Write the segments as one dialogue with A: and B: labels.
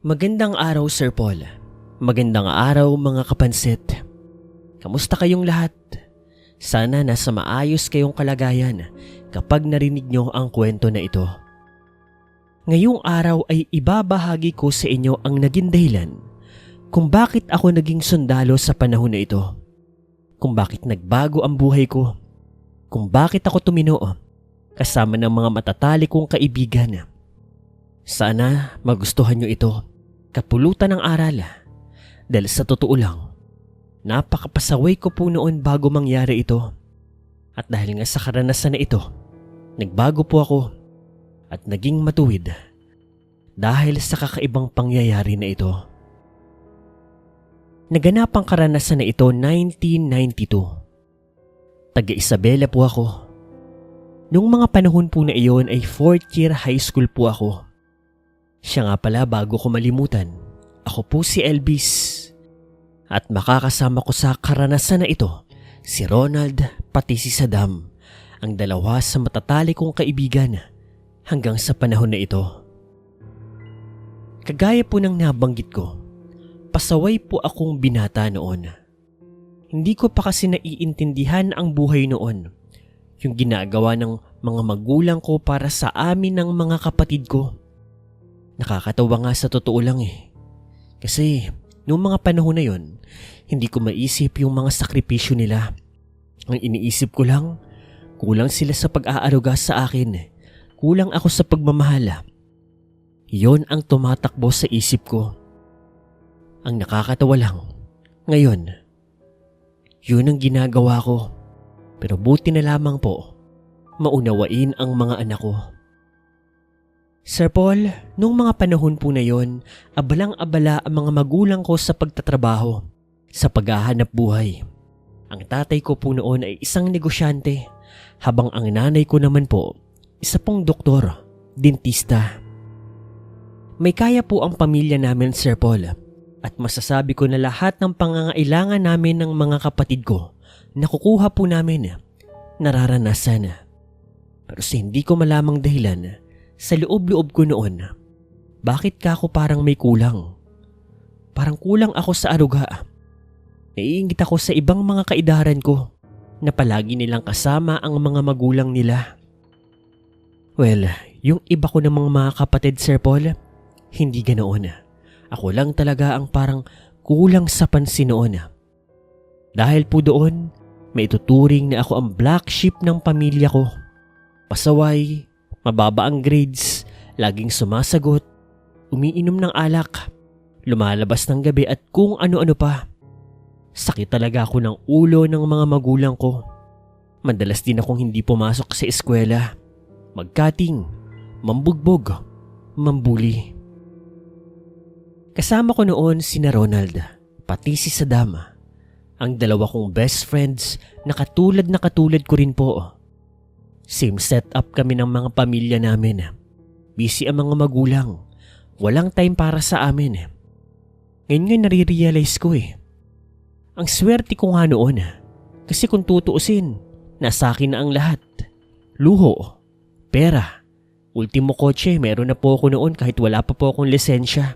A: Magandang araw, Sir Paul. Magandang araw, mga kapansit. Kamusta kayong lahat? Sana nasa maayos kayong kalagayan kapag narinig nyo ang kwento na ito. Ngayong araw ay ibabahagi ko sa inyo ang naging dahilan kung bakit ako naging sundalo sa panahon na ito. Kung bakit nagbago ang buhay ko. Kung bakit ako tumino kasama ng mga matatali kong kaibigan. Sana magustuhan nyo ito. Kapulutan ng aral. Dahil sa totoo lang, napakapasaway ko po noon bago mangyari ito. At dahil nga sa karanasan na ito, nagbago po ako at naging matuwid dahil sa kakaibang pangyayari na ito. Naganap ang karanasan na ito 1992. Taga Isabela po ako. Noong mga panahon po na iyon ay 4th year high school po ako. Siya nga pala, bago ko malimutan, ako po si Elvis. At makakasama ko sa karanasan na ito si Ronald pati si Saddam, ang dalawa sa matatali kong kaibigan hanggang sa panahon na ito. Kagaya po ng nabanggit ko, pasaway po akong binata noon. Hindi ko pa kasi naiintindihan ang buhay noon, yung ginagawa ng mga magulang ko para sa amin ng mga kapatid ko. Nakakatawa nga sa totoo lang Kasi noong mga panahon na yon, hindi ko maisip yung mga sakripisyo nila. Ang iniisip ko lang, kulang sila sa pag-aaruga sa akin. Kulang ako sa pagmamahal. Yon ang tumatakbo sa isip ko. Ang nakakatawa lang, ngayon, yun ang ginagawa ko. Pero buti na lamang po, maunawain ang mga anak ko. Sir Paul, nung mga panahon po na yon, abalang-abala ang mga magulang ko sa pagtatrabaho, sa paghahanap buhay. Ang tatay ko po noon ay isang negosyante, habang ang nanay ko naman po, isa pong doktor, dentista. May kaya po ang pamilya namin, Sir Paul, at masasabi ko na lahat ng pangangailangan namin ng mga kapatid ko, nakukuha po namin, nararanasan. Pero sa hindi ko malamang dahilan, sa loob-loob ko noon, bakit ka ako parang may kulang? Parang kulang ako sa aruga. Naiingit ako sa ibang mga kaidaran ko na palagi nilang kasama ang mga magulang nila. Well, yung iba ko namang mga kapatid, Sir Paul, hindi ganoon. Ako lang talaga ang parang kulang sa pansin noon. Dahil po doon, may ituturing na ako ang black sheep ng pamilya ko. Pasaway, mababa ang grades, laging sumasagot, umiinom ng alak, lumalabas ng gabi at kung ano-ano pa. Sakit talaga ako ng ulo ng mga magulang ko. Madalas din akong hindi pumasok sa eskwela. Magkating, mambugbog, mambuli. Kasama ko noon sina Ronald, pati si Saddam. Ang dalawa kong best friends na katulad ko rin po. Same setup kami ng mga pamilya namin. Busy ang mga magulang. Walang time para sa amin. Ngayon nga nare-realize ko Ang swerte ko nga noon. Kasi kung tutuusin, nasa akin na ang lahat. Luho, pera, ultimo kotse, meron na po ako noon kahit wala pa po akong lisensya.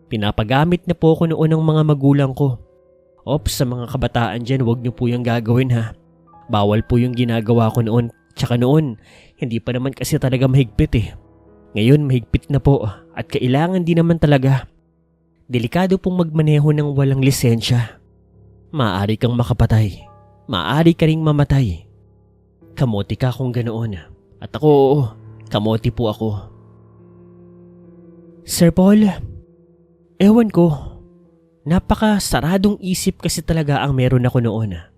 A: Pinapagamit na po ako noon ng mga magulang ko. Ops, sa mga kabataan dyan, huwag niyo po yung gagawin ha. Bawal po yung ginagawa ko noon. Tsaka noon, hindi pa naman kasi talaga mahigpit Ngayon mahigpit na po at kailangan din naman talaga. Delikado pong magmaneho ng walang lisensya. Maaari kang makapatay. Maaari ka ring mamatay. Kamote ka kung ganoon. At ako, kamote po ako. Sir Paul, ewan ko. Napaka-saradong isip kasi talaga ang meron ako noon.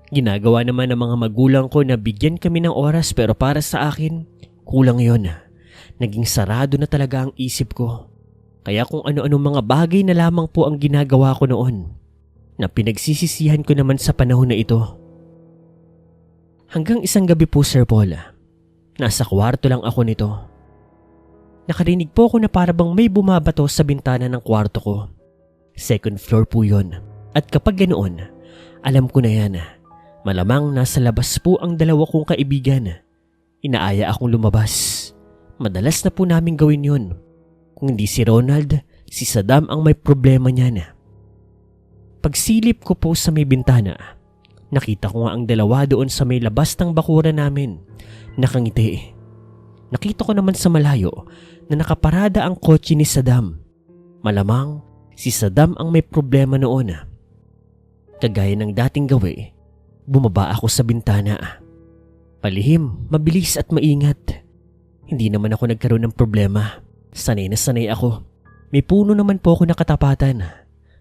A: Ginagawa naman ng mga magulang ko na bigyan kami ng oras pero para sa akin, kulang yon. Naging sarado na talaga ang isip ko. Kaya kung ano-ano mga bagay na lamang po ang ginagawa ko noon, na pinagsisisihan ko naman sa panahon na ito. Hanggang isang gabi po, Sir Paul, nasa kwarto lang ako nito. Nakarinig po ako na parabang may bumabato sa bintana ng kwarto ko. Second floor po yon. At kapag ganoon, alam ko na yan. Malamang nasa labas po ang dalawa kong kaibigan. Inaaya akong lumabas. Madalas na po namin gawin yun. Kung hindi si Ronald, si Saddam ang may problema niyan. Pagsilip ko po sa may bintana, nakita ko nga ang dalawa doon sa may labas ng bakuran namin, nakangiti. Nakita ko naman sa malayo na nakaparada ang kotse ni Saddam. Malamang si Saddam ang may problema noon. Kagaya ng dating gawi, bumaba ako sa bintana. Palihim, mabilis at maingat. Hindi naman ako nagkaroon ng problema. Sanay na sanay ako. May puno naman po ako nakatapatan.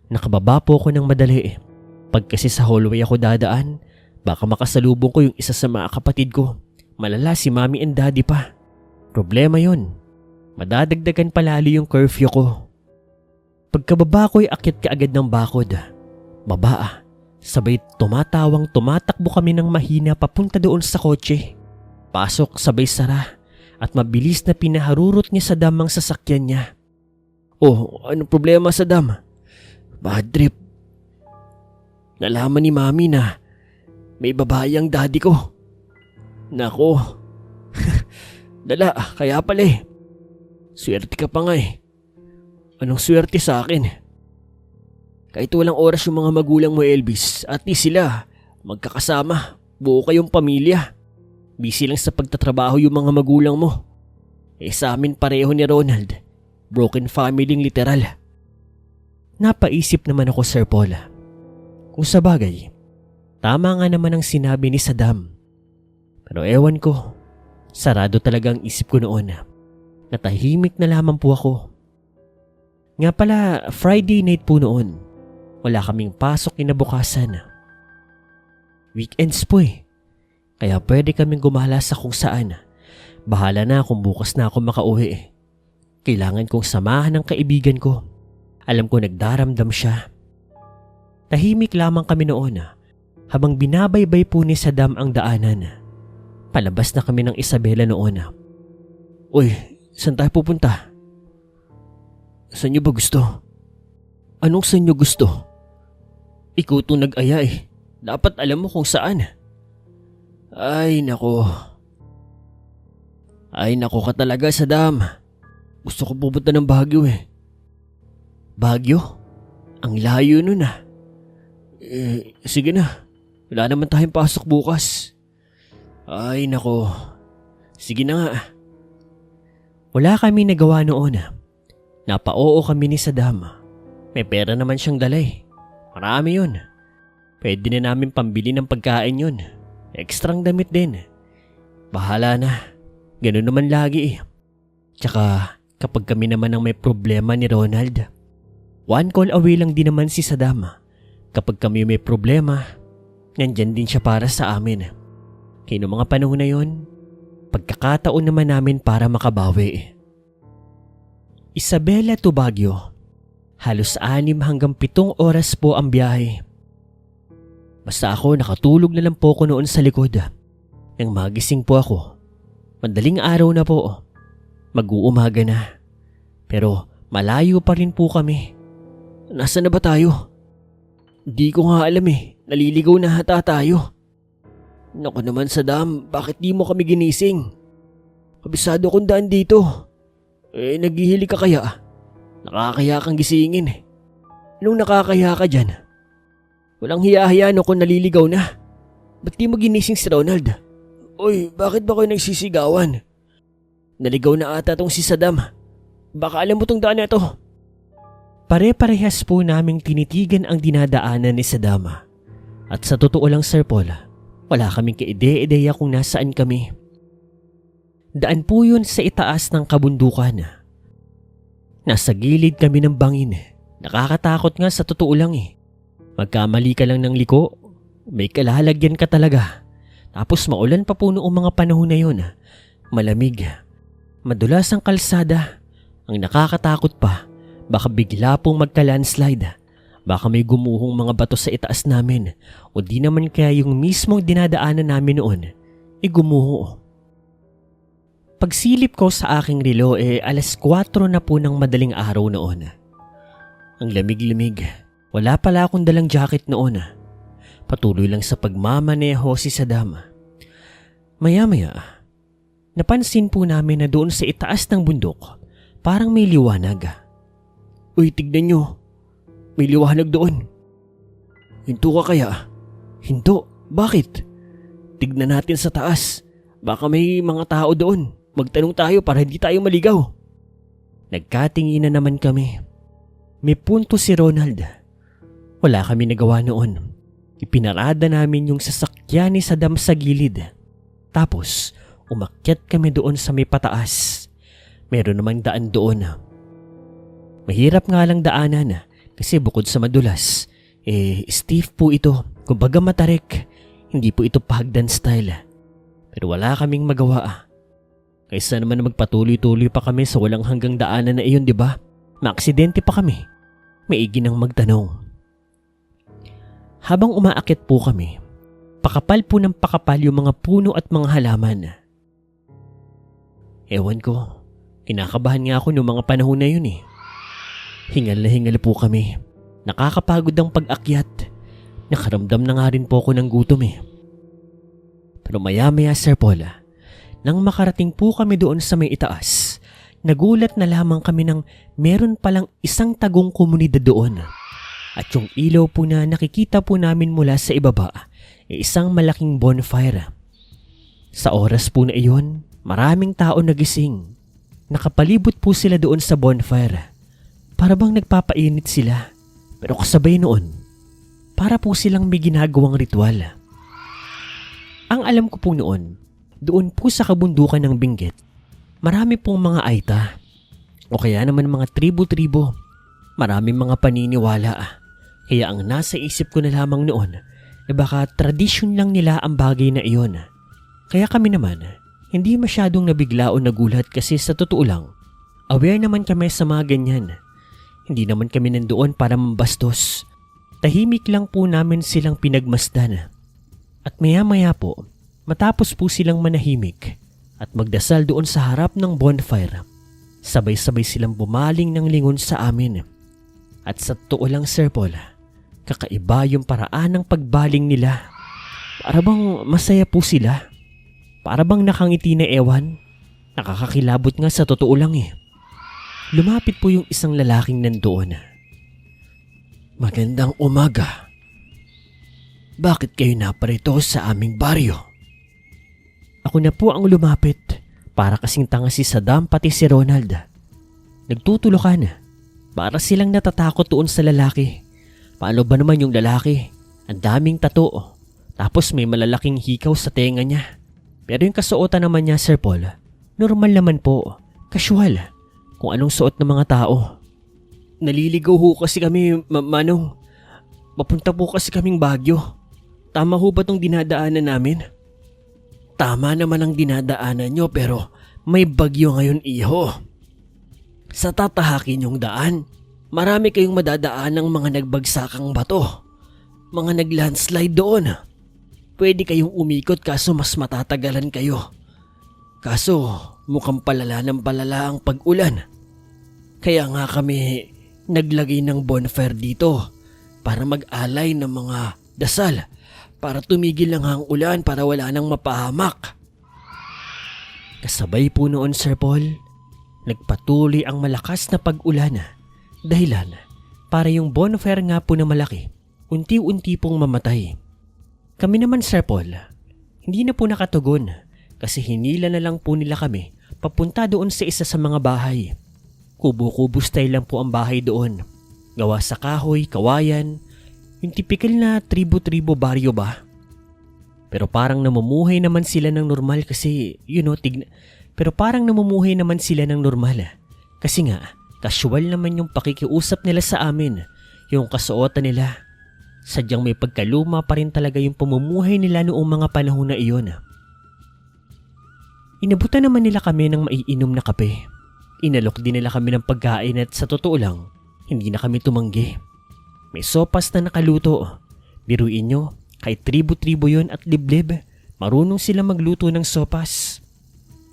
A: Nakababa po ako ng madali. Pag kasi sa hallway ako dadaan, baka makasalubong ko yung isa sa mga kapatid ko. Malala si mommy and daddy pa. Problema yon. Madadagdagan palalo yung curfew ko. Pagkababa ko'y akit kaagad ng bakod. Baba. Sabay tumatakbo kami ng mahina papunta doon sa kotse. Pasok sabay sara at mabilis na pinaharurot niya sa Saddam ang sasakyan niya. Oh, anong problema Saddam? Bad trip. Nalaman ni mami na may babae ang daddy ko. Nako. Dala, kaya pala eh. Swerte ka pa nga eh. Anong swerte sa akin? Kahit walang oras yung mga magulang mo Elvis, at least sila magkakasama, buo kayong pamilya. Busy lang sa pagtatrabaho yung mga magulang mo. Eh sa amin pareho ni Ronald, broken family literal. Napaisip naman ako Sir Paul. Kung sa bagay, tama nga naman ang sinabi ni Saddam. Pero ewan ko, sarado talaga ang isip ko noon. Natahimik na lamang po ako. Nga pala, Friday night po noon. Wala kaming pasok kinabukasan. Weekends po eh. Kaya pwede kaming gumala sa kung saan. Bahala na kung bukas na ako makauwi. Kailangan kong samahan ng kaibigan ko. Alam ko nagdaramdam siya. Tahimik lamang kami noon habang binabaybay po ni Saddam ang daanan. Palabas na kami ng Isabela noon. Uy, saan tayo pupunta? Saan niyo ba gusto? Anong saan niyo gusto? Ikaw itong nag-aya eh. Dapat alam mo kung saan. Ay nako ka talaga Saddam. Gusto ko pupunta ng Baguio eh. Baguio? Ang layo nun ah. Sige na. Wala naman tayong pasok bukas. Ay nako. Sige na nga. Wala kami nagawa noon. Napa-oo kami ni Saddam. May pera naman siyang dala eh. Marami yun. Pwede na namin pambili ng pagkain yun. Ekstrang damit din. Bahala na. Ganun naman lagi eh. Tsaka kapag kami naman ang may problema ni Ronald, one call away lang din naman si Saddam. Kapag kami may problema, nandyan din siya para sa amin. Kaya noong mga panahon na yun, pagkakataon naman namin para makabawi. Isabela to Baguio. Halos 6 hanggang 7 oras po ang biyahe. Basta ako nakatulog na lang po ako noon sa likod. Nang magising po ako, madaling araw na po. Mag-uumaga na. Pero malayo pa rin po kami. Nasaan na ba tayo? Di ko nga alam eh. Naliligaw na hata tayo. Naku naman Saddam, bakit di mo kami ginising? Kabisado kong daan dito. Naghihilig ka kaya? Nakakaya kang gisingin eh. Anong nakakaya ka dyan? Walang hiya-hiya no kung naliligaw na. Ba't di mo ginising si Ronald? Uy, bakit ba kayo nagsisigawan? Naligaw na ata tong si Saddam. Baka alam mo tong daan na ito. Pare-parehas po naming tinitigan ang dinadaanan ni Saddam. At sa totoo lang Sir Paul, wala kaming kaide-ideya kung nasaan kami. Daan po yun sa itaas ng kabundukan. Nasa gilid kami ng bangin. Nakakatakot nga sa totoo lang eh. Magkamali ka lang ng liko, may kalalagyan ka talaga. Tapos maulan pa po noong mga panahon na yun. Malamig. Madulas ang kalsada. Ang nakakatakot pa, baka bigla pong magka-landslide. Baka may gumuhong mga bato sa itaas namin o di naman kaya yung mismong dinadaanan namin noon gumuho. Pagsilip ko sa aking relo 4:00 na po ng madaling araw noon. Ang lamig-lamig. Wala pala akong dalang jacket noon. Patuloy lang sa pagmamaneho si Saddam. Maya-maya, napansin po namin na doon sa itaas ng bundok, parang may liwanag. Uy, tignan nyo. May liwanag doon. Hinto ka kaya? Hinto? Bakit? Tignan natin sa taas. Baka may mga tao doon. Magtanong tayo para hindi tayo maligaw. Nagkatinginan naman kami. May punto si Ronald. Wala kami nagawa noon. Ipinarada namin yung sasakyan ni Saddam sa gilid. Tapos, umakyat kami doon sa may pataas. Meron namang daan doon. Mahirap nga lang daanan kasi bukod sa madulas, stiff po ito. Kumbaga matarik. Hindi po ito pahagdan style. Pero wala kaming magawa. Kaysa naman na magpatuloy-tuloy pa kami sa walang hanggang daanan na iyon, di ba? Maaksidente pa kami. Maigi nang magtanong. Habang umaakyat po kami, pakapal po ng pakapal yung mga puno at mga halaman. Ewan ko, kinakabahan nga ako noong mga panahon na yun eh. Hingal na hingal po kami. Nakakapagod ang pag-akyat. Nakaramdam na nga rin po ako ng gutom eh. Pero maya-maya, Sir Paul, nang makarating po kami doon sa may itaas, nagulat na lamang kami ng meron palang isang tagong komunidad doon. At yung ilaw po na nakikita po namin mula sa ibaba ay isang malaking bonfire. Sa oras po na iyon, maraming tao nagising. Nakapalibot po sila doon sa bonfire. Para bang nagpapainit sila. Pero kasabay noon, para po silang may ginagawang ritual. Ang alam ko po noon, doon po sa kabundukan ng Benguet, marami pong mga aita. O kaya naman mga tribo-tribo. Maraming mga paniniwala. Kaya ang nasa isip ko na lamang noon, baka tradisyon lang nila ang bagay na iyon. Kaya kami naman, hindi masyadong nabigla o nagulat kasi sa totoo lang, aware naman kami sa mga ganyan. Hindi naman kami nandoon para mambastos. Tahimik lang po namin silang pinagmasdan. At maya-maya po, matapos po silang manahimik at magdasal doon sa harap ng bonfire, sabay-sabay silang bumaling ng lingon sa amin. At sa totoo lang, Sir Paul, kakaiba yung paraan ng pagbaling nila. Para bang masaya po sila. Para bang nakangiti na ewan. Nakakakilabot nga sa totoo lang eh. Lumapit po yung isang lalaking nandoon. Magandang umaga. Bakit kayo naparito sa aming baryo? Ako na po ang lumapit. Para kasing tanga si Saddam pati si Ronald. Nagtutulukan. Para silang natatakot doon sa lalaki. Paano ba naman yung lalaki? Ang daming tato. Tapos may malalaking hikaw sa tenga niya. Pero yung kasuotan naman niya, Sir Paul, normal naman po. Casual. Kung anong suot ng mga tao. Naliligaw ho kasi kami, Manong. Papunta po kasi kaming Baguio. Tama ho ba tong dinadaanan namin? Tama naman ang dinadaanan nyo pero may bagyo ngayon, iho. Sa tatahakin yung daan, marami kayong madadaan ng mga nagbagsakang bato. Mga naglandslide doon. Pwede kayong umikot kaso mas matatagalan kayo. Kaso mukhang palala ng palala ang pag-ulan. Kaya nga kami naglagay ng bonfire dito para mag-alay ng mga dasal para tumigil lang ang ulan para wala nang mapahamak. Kasabay po noon, Sir Paul, nagpatuloy ang malakas na pag-ulan dahilan para yung bonfire nga po na malaki unti-unti pong mamatay. Kami naman, Sir Paul, hindi na po nakatugon kasi hinila na lang po nila kami papunta doon sa isa sa mga bahay. Kubo-kubo style lang po ang bahay doon. Gawa sa kahoy, kawayan, yung tipikal na tribo-tribo baryo ba? Pero parang namumuhay naman sila ng normal kasi, pero parang namumuhay naman sila ng normal. Kasi nga, casual naman yung pakikiusap nila sa amin, yung kasuotan nila. Sadyang may pagkaluma pa rin talaga yung pamumuhay nila noong mga panahon na iyon. Inabutan naman nila kami ng maiinom na kape. Inalok din nila kami ng pagkain at sa totoo lang, hindi na kami tumanggi. May sopas na nakaluto. Biruin nyo, kahit tribo-tribo yun at liblib, marunong sila magluto ng sopas.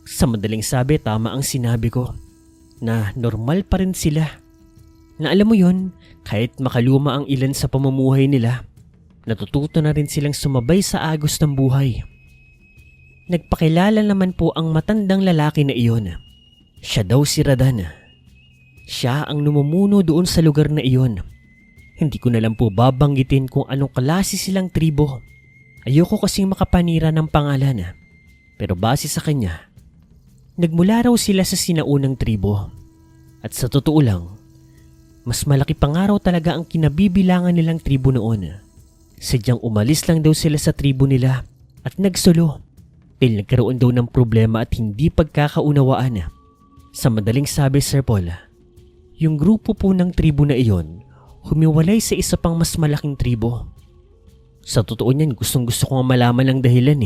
A: Sa madaling sabi, tama ang sinabi ko, na normal pa rin sila. Na alam mo yun, kahit makaluma ang ilan sa pamumuhay nila, natututo na rin silang sumabay sa agos ng buhay. Nagpakilala naman po ang matandang lalaki na iyon. Siya daw si Radan. Siya ang namumuno doon sa lugar na iyon. Hindi ko na lang po babanggitin kung anong klase silang tribo. Ayoko kasing makapanira ng pangalan. Pero base sa kanya, nagmula raw sila sa sinaunang tribo. At sa totoo lang, mas malaki pa nga raw talaga ang kinabibilangan nilang tribo noon. Sadyang umalis lang daw sila sa tribo nila at nagsolo dahil nagkaroon daw ng problema at hindi pagkakaunawaan. Sa madaling sabi, Sir Paul, yung grupo po ng tribo na iyon humiwalay sa isa pang mas malaking tribo. Sa totoo niyan, gustong-gusto ko nga malaman ang dahilan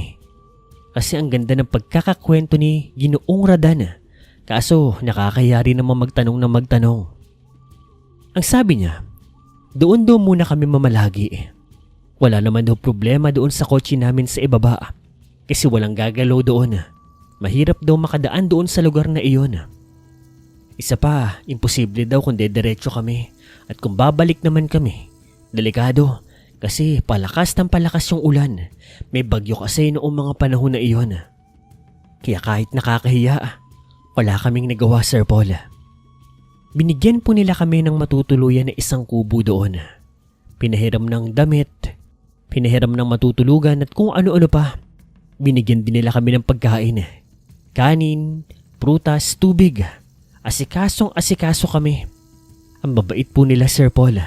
A: Kasi ang ganda ng pagkakakwento ni Ginoong Radan. Kaso nakakaya rin naman magtanong na magtanong. Ang sabi niya, doon daw muna kami mamalagi. Wala naman daw problema doon sa kotse namin sa ibaba. Kasi walang gagalaw doon. Mahirap daw makadaan doon sa lugar na iyon. Isa pa, imposible daw kung dediretso kami. At kung babalik naman kami, delikado. Kasi palakas ng palakas yung ulan. May bagyo kasi noong mga panahon na iyon. Kaya kahit nakakahiya, wala kaming nagawa, Sir Paul. Binigyan po nila kami ng matutuluyan na isang kubo doon. Pinahiram ng damit, pinahiram ng matutulugan at kung ano-ano pa. Binigyan din nila kami ng pagkain. Kanin, prutas, tubig. Asikasong-asikaso kami. Ang babait po nila, Sir Paul.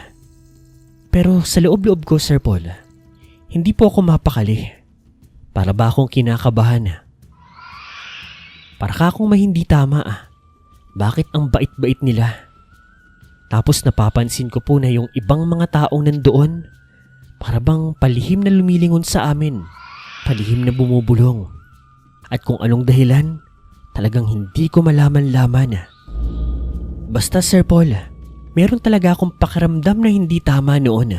A: Pero sa loob-loob ko, Sir Paul, hindi po ako mapakali. Para ba akong kinakabahan? Para ka akong mahindi tama. Bakit ang bait-bait nila? Tapos napapansin ko po na yung ibang mga taong nandoon, para bang palihim na lumilingon sa amin, palihim na bumubulong. At kung anong dahilan, talagang hindi ko malaman-laman. Basta, Sir Paul, meron talaga akong pakiramdam na hindi tama noon.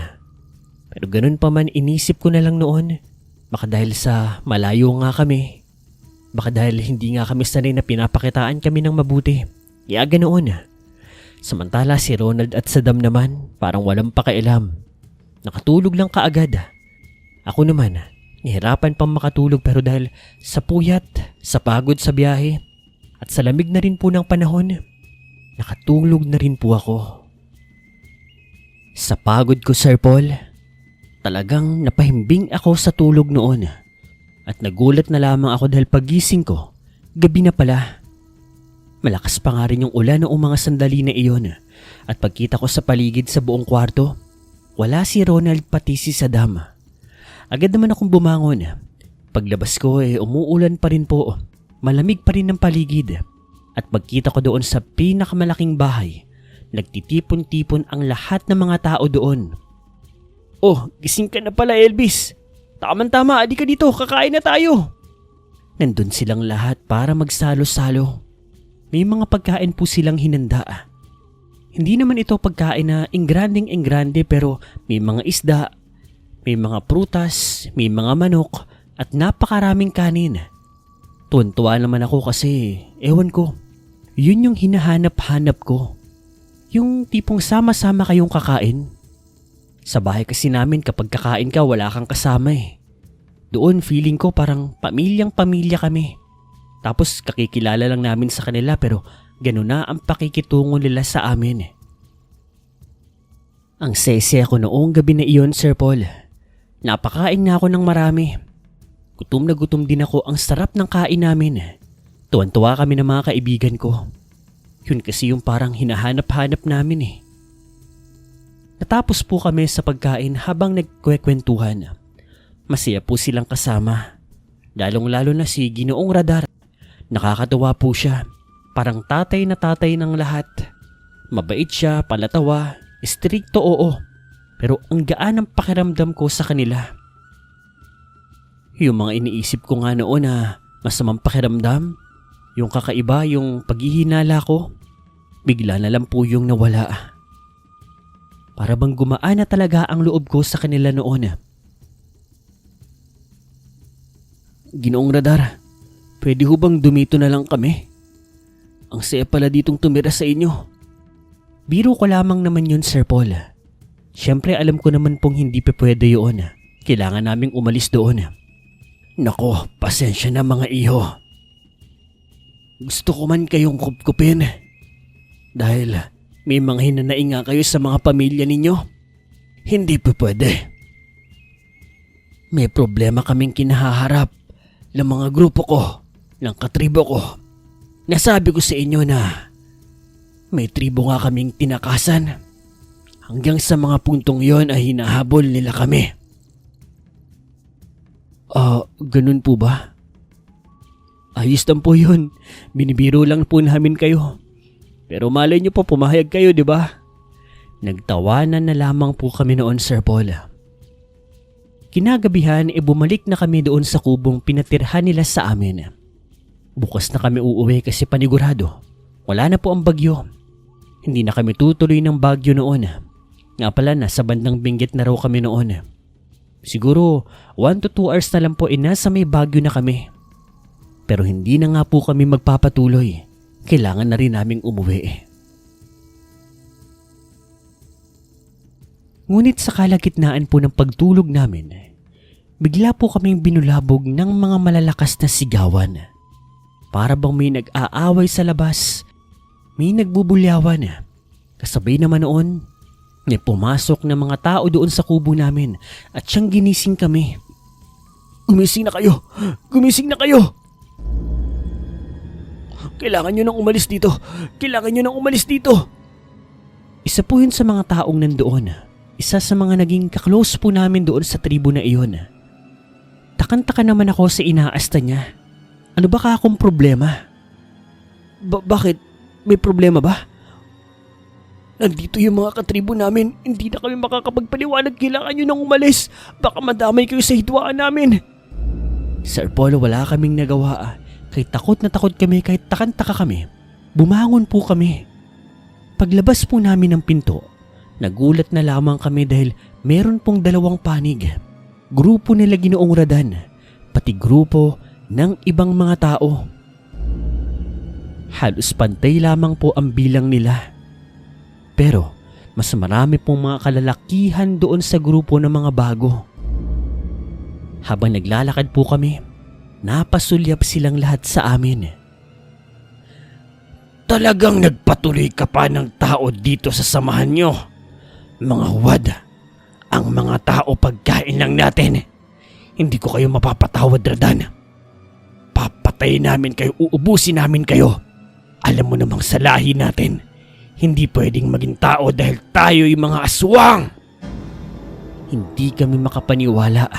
A: Pero ganun pa man, inisip ko na lang noon, baka dahil sa malayo nga kami, baka dahil hindi nga kami sanay na pinapakitaan kami ng mabuti. Kaya ganoon. Samantala si Ronald at Saddam naman parang walang pakialam. Nakatulog lang kaagad. Ako naman, nahirapan pang makatulog pero dahil sa puyat, sa pagod sa biyahe, at sa lamig na rin po ng panahon, nakatulog na rin po ako. Sa pagod ko, Sir Paul, talagang napahimbing ako sa tulog noon. At nagulat na lamang ako dahil pagising ko, gabi na pala. Malakas pa nga rin yung ulan noong mga sandali na iyon at pagkita ko sa paligid sa buong kwarto, wala si Ronald pati si Saddam. Agad naman akong bumangon. Paglabas ko umuulan pa rin po, malamig pa rin ang paligid at pagkita ko doon sa pinakamalaking bahay, nagtitipon-tipon ang lahat ng mga tao doon. Oh, gising ka na pala, Elvis. Tama-tama, adi ka dito, kakain na tayo. Nandun silang lahat para magsalo-salo. May mga pagkain po silang hinanda. Hindi naman ito pagkain na ingranding-ingrande pero may mga isda, may mga prutas, may mga manok at napakaraming kanin. Tuwan-tuwa naman ako kasi, ewan ko, yun yung hinahanap-hanap ko. Yung tipong sama-sama kayong kakain. Sa bahay kasi namin kapag kakain ka wala kang kasama Doon feeling ko parang pamilyang-pamilya kami. Tapos kakikilala lang namin sa kanila pero gano'n na ang pakikitungo nila sa amin. Ang sese ako noong gabi na iyon, Sir Paul. Napakain na ako ng marami. Gutom na gutom din ako, ang sarap ng kain namin. Tuwan-tuwa kami ng mga kaibigan ko. Yun kasi yung parang hinahanap-hanap namin Natapos po kami sa pagkain habang nagkwekwentuhan. Masaya po silang kasama. Lalong-lalo na si Ginoong Radar. Nakakatuwa po siya. Parang tatay na tatay ng lahat. Mabait siya, palatawa, istrikto oo. Pero ang gaan ng pakiramdam ko sa kanila. Yung mga iniisip ko nga noon na masamang pakiramdam, yung kakaiba, yung paghihinala ko, bigla na lang po yung nawala. Para bang gumaan na talaga ang loob ko sa kanila noon. Ginoong Radar, pwede ho bang dumito na lang kami? Ang saya pala ditong tumira sa inyo. Biro ko lamang naman yun, Sir Paul. Siyempre alam ko naman pong hindi pa pwede yun. Kailangan naming umalis doon. Nako, pasensya na mga iho. Gusto ko man kayong kupkupin. Dahil
B: May mga hinanaing nga kayo sa mga pamilya ninyo. Hindi po pwede. May problema kaming kinahaharap ng mga grupo ko, ng katribo ko. Nasabi ko sa inyo na may tribo nga kaming tinakasan. Hanggang sa mga puntong yon ay hinahabol nila kami. Ganun po ba? Ayos lang po yun. Binibiro lang po namin kayo. Pero malay nyo po pumahayag kayo, di ba? Nagtawanan na lamang po kami noon, Sir Paul. Kinagabihan bumalik na kami doon sa kubong pinatirhan nila sa amin. Bukas na kami uuwi kasi panigurado. Wala na po ang bagyo. Hindi na kami tutuloy ng bagyo noon. Nga pala nasa bandang Benguet na raw kami noon. Siguro 1 to 2 hours na lang po nasa may bagyo na kami. Pero hindi na nga po kami magpapatuloy. Kailangan na rin naming umuwi. Ngunit sa kalagitnaan po ng pagtulog namin, bigla po kaming binulabog ng mga malalakas na sigawan. Para bang may nag-aaway sa labas, may nagbubulyawan. Kasabay naman noon, may pumasok na mga tao doon sa kubo namin at siyang ginising kami. Gumising na kayo! Gumising na kayo! Kailangan nyo nang umalis dito! Kailangan nyo nang umalis dito! Isa po yun sa mga taong nandoon. Isa sa mga naging kaklose po namin doon sa tribo na iyon. Takan-taka naman ako sa inaasta niya. Ano ba akong problema? Bakit? May problema ba? Nandito yung mga katribo namin. Hindi na kami makakapagpaliwanag. Kailangan nyo nang umalis. Baka madamay kayo sa hidwaan namin. Sir Paul, wala kaming nagawa. Kahit takot na takot kami, kahit takan-taka kami. Bumangon po kami. Paglabas po namin ng pinto, nagulat na lamang kami dahil meron pong 2 panig. Grupo nila Ginoong Radan, pati grupo ng ibang mga tao. Halos pantay lamang po ang bilang nila. Pero mas marami pong mga kalalakihan doon sa grupo ng mga bago. Habang naglalakad po kami, napasulyap silang lahat sa amin. Talagang nagpatuloy ka pa ng tao dito sa samahan nyo. Mga huwad, ang mga tao pagkain lang natin. Hindi ko kayo mapapatawad, Radan. Papatayin namin kayo, uubusin namin kayo. Alam mo namang sa lahi natin, hindi pwedeng maging tao dahil tayo'y mga aswang. Hindi kami makapaniwala.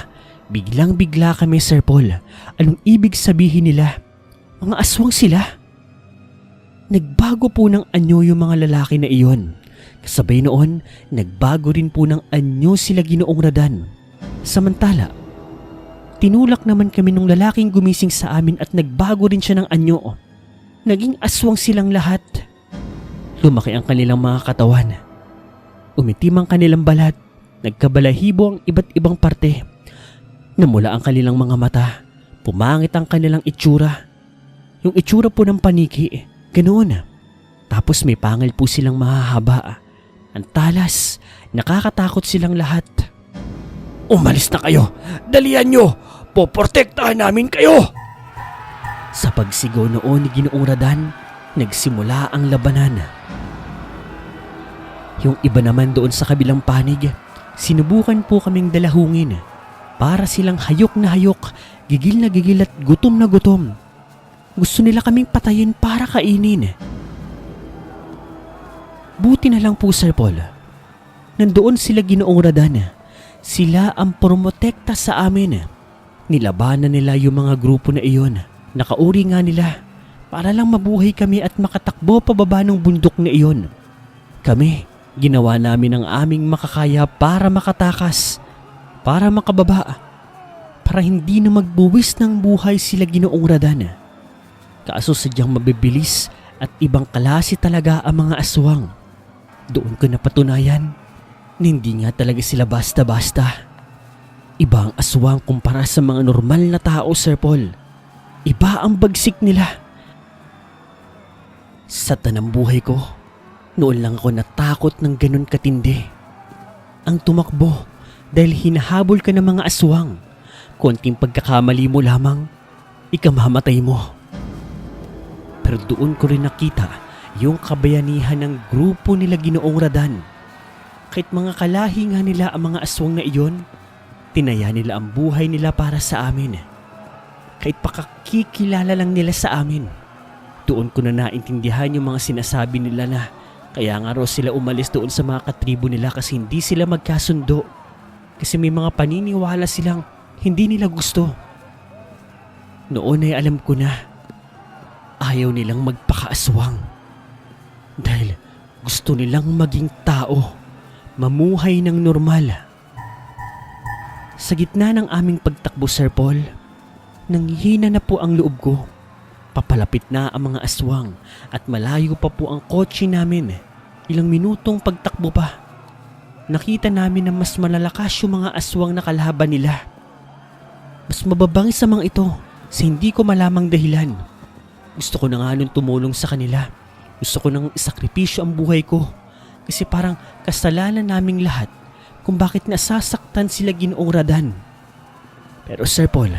B: Biglang-bigla kami, Sir Paul. Anong ibig sabihin nila? Mga aswang sila? Nagbago po ng anyo yung mga lalaki na iyon. Kasabay noon, nagbago rin po ng anyo sila Ginoong Radan. Samantala, tinulak naman kami ng lalaking gumising sa amin at nagbago rin siya ng anyo. Naging aswang silang lahat. Lumaki ang kanilang mga katawan. Umitim ang kanilang balat. Nagkabalahibo ang iba't ibang parte. Namula ang kanilang mga mata. Pumangit ang kanilang itsura. Yung itsura po ng paniki, ganoon. Tapos may pangil po silang mahahaba. Ang talas, nakakatakot silang lahat. Umalis na kayo! Dalian nyo! Poprotektahan namin kayo! Sa pagsigaw noon ni Ginoong Radan, nagsimula ang labanan. Yung iba naman doon sa kabilang panig, sinubukan po kaming dalahungin. Para silang hayok na hayok, gigil na gigil at gutom na gutom. Gusto nila kaming patayin para kainin. Buti na lang po, Sir Paul. Nandoon sila Ginoong Radan. Sila ang promotekta sa amin. Nilabanan nila yung mga grupo na iyon. Nakauri nga nila para lang mabuhay kami at makatakbo pababa ng bundok na iyon. Kami, ginawa namin ang aming makakaya para makatakas, para makababa, para hindi na magbuwis ng buhay sila Ginoong Radan. Kaso sadyang mabibilis at ibang klase talaga ang mga aswang. Doon ko napatunayan na hindi nga talaga sila basta-basta. Iba ang aswang kumpara sa mga normal na tao, Sir Paul. Iba ang bagsik nila. Sa tanang buhay ko, noon lang ako natakot ng ganun katindi. Ang tumakbo dahil hinahabol ka ng mga aswang. Konting pagkakamali mo lamang, ikamamatay mo. Pero doon ko rin nakita yung kabayanihan ng grupo nila Ginoong Radan. Kahit mga kalahi nga nila ang mga aswang na iyon, tinaya nila ang buhay nila para sa amin. Kahit pakakikilala lang nila sa amin, doon ko na naintindihan yung mga sinasabi nila na kaya nga raw sila umalis doon sa mga katribo nila kasi hindi sila magkasundo. Kasi may mga paniniwala silang hindi nila gusto. Noon ay alam ko na ayaw nilang magpakaaswang. Dahil gusto nilang maging tao, mamuhay ng normal. Sa gitna ng aming pagtakbo, Sir Paul, nanghihina na po ang loob ko. Papalapit na ang mga aswang at malayo pa po ang kotse namin. Ilang minutong pagtakbo pa, nakita namin na mas malalakas yung mga aswang na kalaban nila. Mas mababangis sa mga ito sa hindi ko malamang dahilan. Gusto ko na nga nun tumulong sa kanila. Gusto ko nang isakripisyo ang buhay ko kasi parang kasalanan naming lahat kung bakit nasasaktan sila Ginoong Radan. Pero Sir Paul,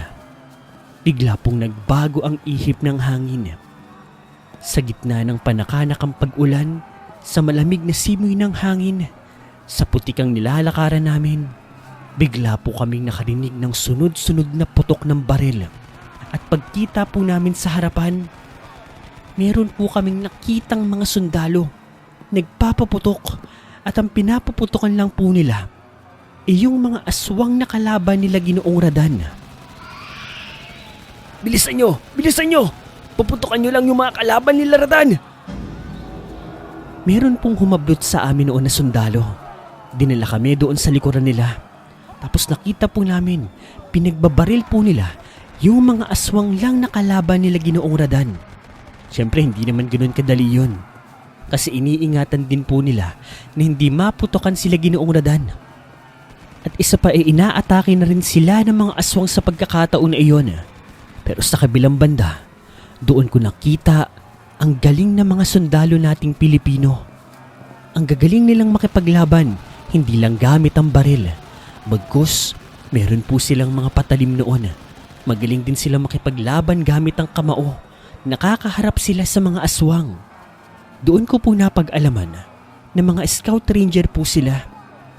B: bigla pong nagbago ang ihip ng hangin. Sa gitna ng panakanakang pag-ulan, sa malamig na simoy ng hangin, sa putikang nilalakaran namin, bigla po kaming nakarinig ng sunod-sunod na putok ng baril. At pagkita po namin sa harapan, meron po kaming nakitang mga sundalo, nagpapaputok, at ang pinapaputokan lang po nila ay yung mga aswang na kalaban nila Ginoong Radan. Bilisan nyo! Bilisan nyo! Puputokan nyo lang yung mga kalaban nila Radan! Meron pong humablot sa amin noon na sundalo. Dinala kami doon sa likuran nila. Tapos nakita po namin, pinagbabaril po nila yung mga aswang lang na kalaban nila Ginoong Radan. Siyempre hindi naman ganoon kadali yun. Kasi iniingatan din po nila na hindi maputokan sila Ginoong Radan. At isa pa ay inaatake na rin sila ng mga aswang sa pagkakataon na iyon. Pero sa kabilang banda, doon ko nakita ang galing ng mga sundalo nating Pilipino. Ang gagaling nilang makipaglaban, hindi lang gamit ang baril. Bagkus, meron po silang mga patalim noon. Magaling din sila makipaglaban gamit ang kamao. Nakakaharap sila sa mga aswang. Doon ko po napag-alaman na mga scout ranger po sila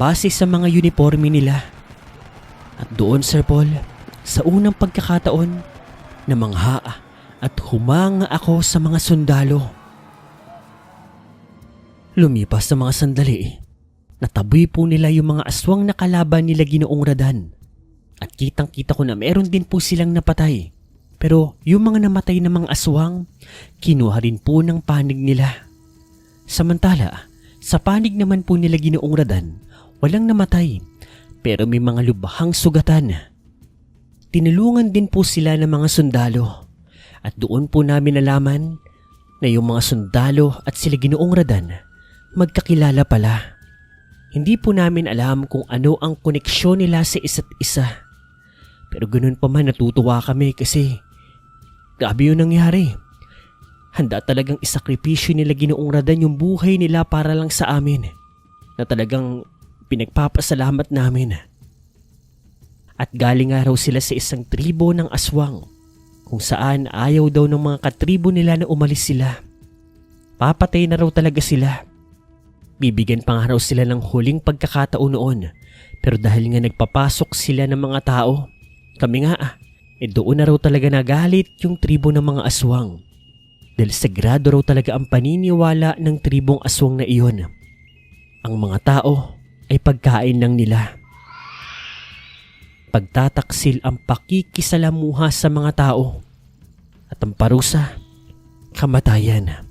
B: base sa mga uniforme nila. At doon, Sir Paul, sa unang pagkakataon, namangha at humanga ako sa mga sundalo. Lumipas sa mga sandali, nataboy po nila yung mga aswang na kalaban nila Ginoong Radan. At kitang-kita ko na meron din po silang napatay. Pero yung mga namatay na mga aswang, kinuha rin po ng panig nila. Samantala, sa panig naman po nila Ginoong Radan, walang namatay, pero may mga lubhang sugatan. Tinulungan din po sila ng mga sundalo. At doon po namin nalaman na yung mga sundalo at sila Ginoong Radan magkakilala pala. Hindi po namin alam kung ano ang koneksyon nila sa isa't isa. Pero ganun pa man natutuwa kami kasi grabe yung nangyari. Handa talagang isakripisyo nila Ginoong Radan yung buhay nila para lang sa amin. Na talagang pinagpapasalamat namin. At galing nga raw sila sa isang tribo ng aswang kung saan ayaw daw ng mga katribo nila na umalis sila. Papatay na raw talaga sila. Bibigyan pa nga raw sila ng huling pagkakataon noon. Pero dahil nga nagpapasok sila ng mga tao, kami nga doon na raw talaga nagalit yung tribo ng mga aswang. Dahil sagrado raw talaga ang paniniwala ng tribong aswang na iyon. Ang mga tao ay pagkain lang nila. Pagtataksil ang pakikisalamuha sa mga tao. At ang parusa, kamatayan.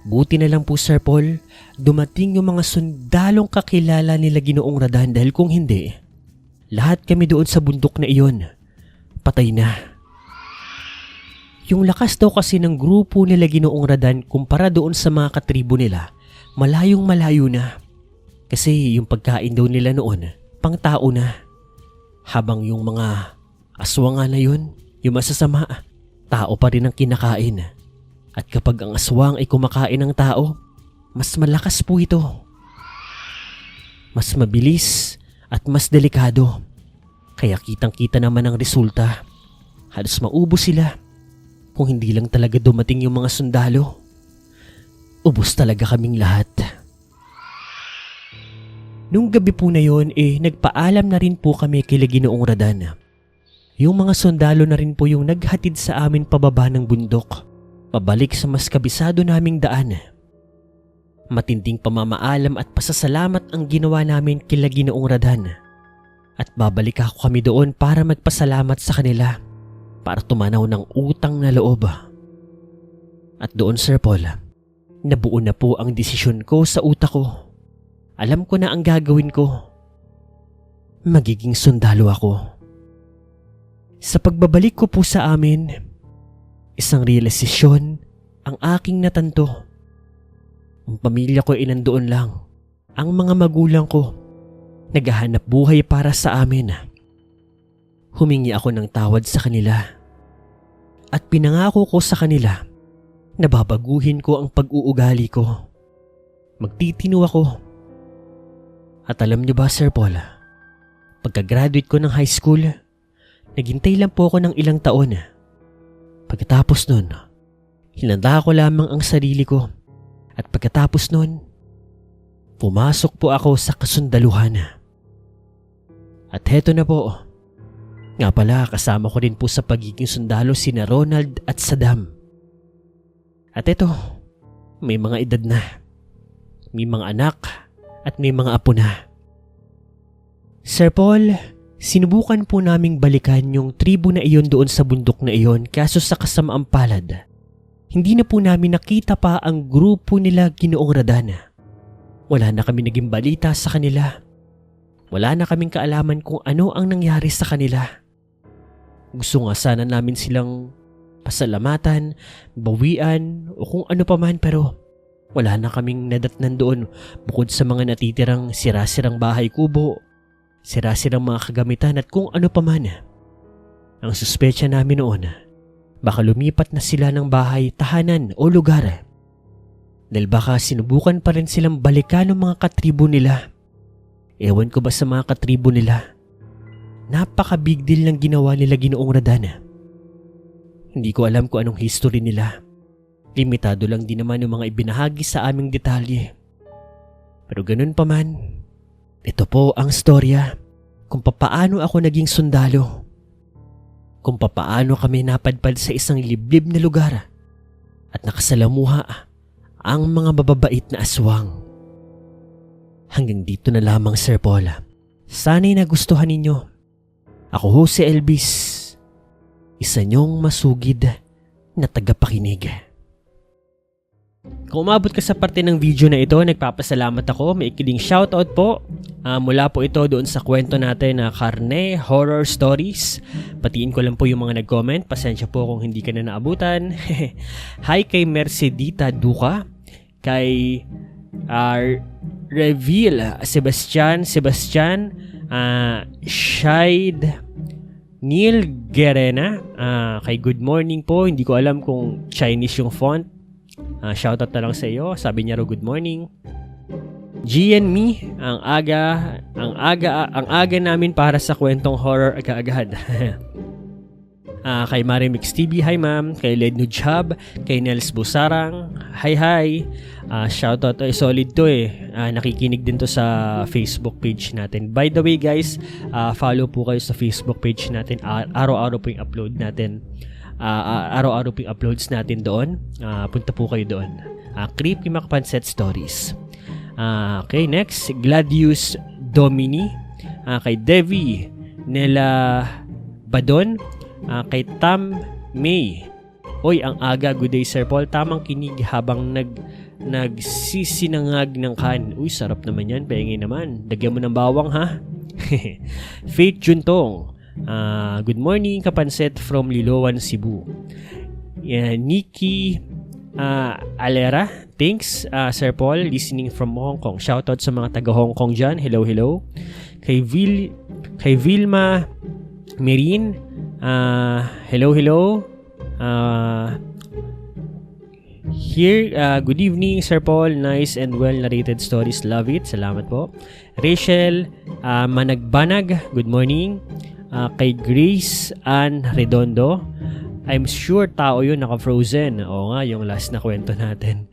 B: Buti na lang po, Sir Paul, dumating yung mga sundalong kakilala nila Ginoong Radan dahil kung hindi, lahat kami doon sa bundok na iyon, patay na. Yung lakas daw kasi ng grupo nila Ginoong Radan kumpara doon sa mga katribo nila, malayong malayo na. Kasi yung pagkain daw nila noon, pang tao na. Habang yung mga aswang na yun, yung masasama, tao pa rin ang kinakain. At kapag ang aswang ay kumakain ng tao, mas malakas po ito. Mas mabilis at mas delikado. Kaya kitang-kita naman ang resulta. Halos maubos sila. Kung hindi lang talaga dumating yung mga sundalo, ubos talaga kaming lahat. Nung gabi po na yon nagpaalam na rin po kami kay Ginoong Radan. Yung mga sundalo na rin po yung naghatid sa amin pababa ng bundok, pabalik sa mas kabisado naming daan. Matinding pamamaalam at pasasalamat ang ginawa namin kay Ginoong Radan. At babalik ako kami doon para magpasalamat sa kanila, para tumanaw ng utang na loob. At doon, Sir Paul, nabuo na po ang desisyon ko sa utak ko. Alam ko na ang gagawin ko. Magiging sundalo ako. Sa pagbabalik ko po sa amin, isang realisasyon ang aking natanto. Ang pamilya ko ay nandoon lang. Ang mga magulang ko, naghahanap buhay para sa amin. Humingi ako ng tawad sa kanila. At pinangako ko sa kanila na babaguhin ko ang pag-uugali ko. Magtitino ako. At alam niyo ba, Sir Paul, pagka-graduate ko ng high school, naghintay lang po ako ng ilang taon. Pagkatapos nun, hinanda ko lamang ang sarili ko. At pagkatapos nun, pumasok po ako sa kasundaluhan. At heto na po. Nga pala, kasama ko rin po sa pagiging sundalo sina Ronald at Saddam. At eto, may mga edad na. May mga anak at may mga apo na. Sir Paul, sinubukan po naming balikan yung tribo na iyon doon sa bundok na iyon, kaso sa kasamaang palad, hindi na po namin nakita pa ang grupo nila Ginoong Radan. Wala na kami naging balita sa kanila. Wala na kaming kaalaman kung ano ang nangyari sa kanila. Gusto nga sana namin silang pasalamatan, bawian o kung ano pa man, pero wala na kaming nadatnan doon bukod sa mga natitirang sira-sirang bahay kubo, sira-sirang mga kagamitan at kung ano pa man. Ang suspecha namin noon, baka lumipat na sila ng bahay, tahanan o lugar. Dahil baka sinubukan pa rin silang balikan ng mga katribo nila. Ewan ko ba sa mga katribo nila, napaka-big deal ng ginawa nila Ginoong Radan. Hindi ko alam kung anong history nila. Limitado lang din naman yung mga ibinahagi sa aming detalye. Pero ganun pa man, ito po ang storya kung papaano ako naging sundalo. Kung papaano kami napadpad sa isang liblib na lugar at nakasalamuha ang mga mababait na aswang. Hanggang dito na lamang, Sir Paul. Sana'y nagustuhan ninyo. Ako ho si Elvis, isa niyong masugid na tagapakinig. Kung umabot ka sa parte ng video na ito, nagpapasalamat ako. May ikiling shoutout po. Mula po ito doon sa kwento natin na Karne Horror Stories. Patiin ko lang po yung mga nag-comment. Pasensya po kung hindi ka na naabutan. Hi kay Mercedita Duca, kay Reveal Sebastian, Shide Neil Guerena, kay Good Morning po. Hindi ko alam kung Chinese yung font. Shoutout na lang sa iyo. Sabi niya good morning. GNMe, ang aga namin para sa kwentong horror agad-agad. Kay Marimix TV, hi ma'am. Kay Led Nujhab, kay Nels Busarang, hi. Shoutout, solid to nakikinig din to sa Facebook page natin. By the way guys, follow po kayo sa Facebook page natin. Araw-araw po yung upload natin. Araw-araw po yung uploads natin doon. Punta po kayo doon. Creepy Macpanset Stories. Okay, next, Gladius Domini, kay Devi Nela Badon, kay Tam May. Oy, ang aga, good day Sir Paul. Tamang kinig habang nagsisinangag ng kan. Uy, sarap naman yan. Pahingi naman. Dagyan mo ng bawang ha. Faith Juntong, good morning Kapanset from Liloan, Cebu. Nikki Alera, thanks Sir Paul, listening from Hong Kong. Shoutout sa mga taga Hong Kong dyan. Hello. Kay Vilma Merin, hello. Here, good evening Sir Paul, nice and well narrated stories, love it, salamat po. Rachel Managbanag, good morning. Kay Grace Ann Redondo,
A: I'm sure tao yun, naka-frozen. Oo nga, yung last na kwento natin.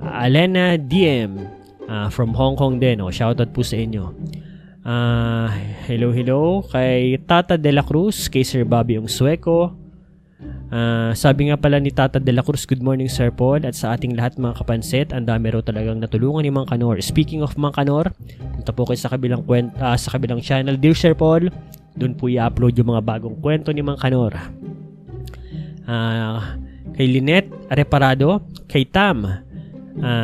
A: Alena DM from Hong Kong din. Shoutout po sa inyo. Hello kay Tata De La Cruz, kay Sir Bobby Ong Sueco. Sabi nga pala ni Tata De La Cruz, good morning Sir Paul, at sa ating lahat mga kapansit, ang dami raw talagang natulungan ni Mang Kanor. Speaking of Mang Kanor, punta po kayo sa kabilang channel, Dear Sir Paul, doon po i-upload yung mga bagong kwento ni Mang Kanor. Kay Lynette Reparado, kay Tam,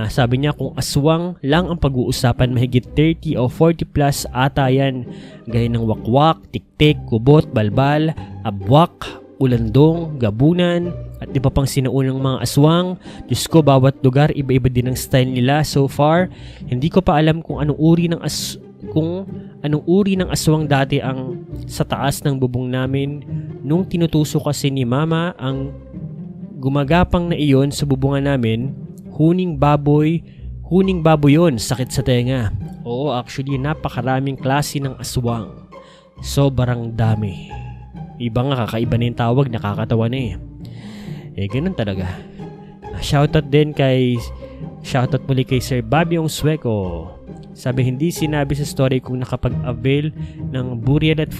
A: sabi niya kung aswang lang ang pag-uusapan, mahigit 30 o 40 plus ata yan, gaya ng wakwak, tiktik, kubot, balbal, abwak, ulandong, gabunan, at iba pang sinuunang mga aswang. Diyos ko, bawat lugar iba-iba din ang style nila so far. Hindi ko pa alam kung anong uri ng aswang dati ang sa taas ng bubong namin. Nung tinutusok kasi ni Mama ang gumagapang na iyon sa bubungan namin, huning baboy yon, sakit sa tenga. Oo, actually napakaraming klase ng aswang. Sobrang dami. Iba nga, kakaiba na yung tawag, nakakatawa na ganun talaga. Shoutout muli kay Sir Bobby Ong Sueco. Sabi, hindi sinabi sa story kung nakapag-avail ng burial at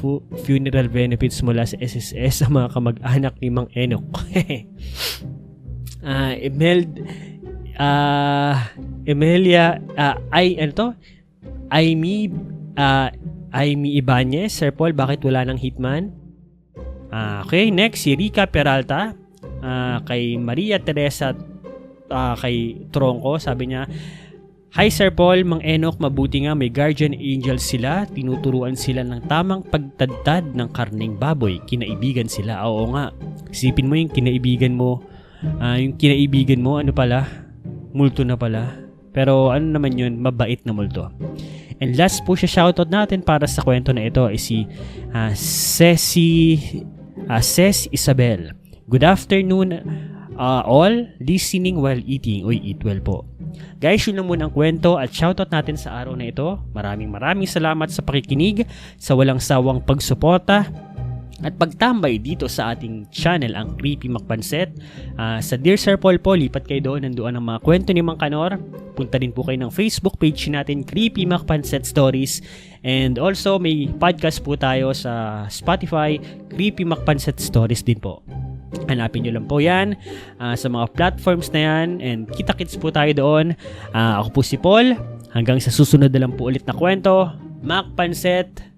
A: funeral benefits mula sa SSS sa mga kamag-anak ni Mang Enoch. Emelia, Aimee Ibanez, Sir Paul, bakit wala ng hitman? Okay, next, si Rica Peralta, kay Maria Teresa, kay Tronco, sabi niya, hi Sir Paul, Mang Enoch, mabuti nga may guardian angel sila, tinuturuan sila ng tamang pagtadtad ng karning baboy, kinaibigan sila. Oo nga, isipin mo yung kinaibigan mo, ano pala, multo na pala, pero ano naman yun, mabait na multo. And last po siya shoutout natin para sa kwento na ito ay si Ces Isabel. Good afternoon all, listening while eating. Eat well po. Guys, yun lang muna ang kwento at shoutout natin sa araw na ito. Maraming salamat sa pakikinig, sa walang sawang pagsuporta at pagtambay dito sa ating channel, ang Creepy Macpanset. Sa Dear Sir Paul po, lipat kayo doon, nandoon ang mga kwento ni Mang Kanor. Punta din po kayo ng Facebook page natin, Creepy Macpanset Stories. And also may podcast po tayo sa Spotify, Creepy Macpanset Stories din po. Hanapin nyo lang po yan sa mga platforms na yan, and kita-kits po tayo doon. Ako po si Paul, hanggang sa susunod na lang po ulit na kwento, Macpanset.